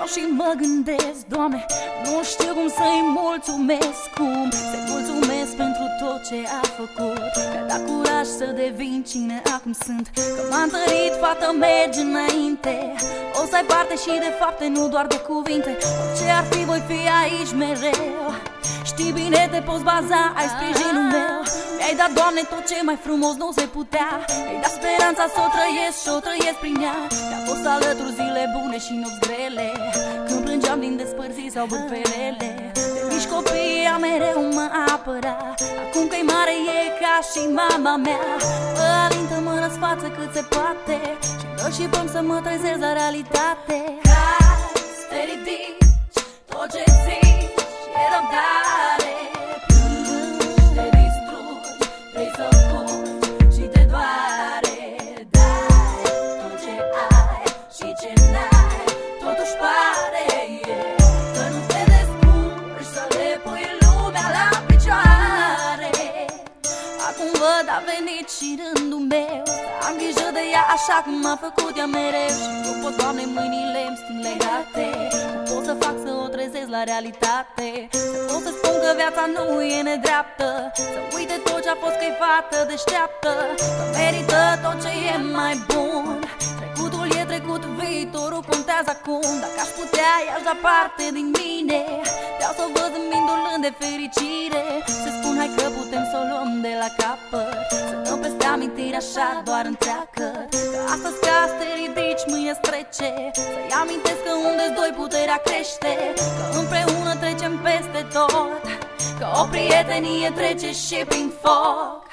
stau și mă gândesc, Doamne, nu știu cum să-i mulțumesc. Cum să-i mulțumesc pentru tot ce a făcut, că a dat curaj să devin cine acum sunt. Că m-a întărit, fată, mergi înainte. O să ai parte și de fapte, nu doar de cuvinte. Orice ar fi, voi fi aici mereu. Știi bine, te poți baza, ai sprijinul meu. Mi-ai dat, Doamne, tot ce mai frumos nu se putea. Mi-ai dat speranța să o trăiesc și o trăiesc prin ea. Mi-a fost alături zile bune și nopți grele, când plângeam din despărțiri sau bârfelele. De mici copii a mereu mă apăra. Acum că-i mare e ca și mama mea. Mă alintă, mă răsfață cât se poate și dă și păm să mă trezesc la realitate. Cazi, te ridici, tot ce zici e răbdare. Plângi, te distrugi, vrei să fugi și te doare. Dai tot ce ai și ce n-ai, totuși pare că nu te descurci să le pui lumea la picioare. Acum văd, a venit și rândul meu să am grijă de ea așa cum m-a făcut ea mereu. Și nu pot, Doamne, mâinile îmi sting legate. Nu pot să fac să o trezesc la realitate. Să pot să spun că viața nu e nedreaptă, să uite tot ce a fost, că-i fată deșteaptă, că merită tot ce e mai bun. Trecutul e trecut, viitorul contează acum. Dacă aș putea, i-aș da parte din mine. Vreau să o văd zâmbindu-l de fericire. Să spun, hai că putem să o luăm de la capăt, să dăm peste amintiri așa doar întreagă. Că astăzi ca să te ridici, mâine-ți trece. Să-i amintesc că unde-s doi puterea crește, că împreună trecem peste tot, că o prietenie trece și prin foc.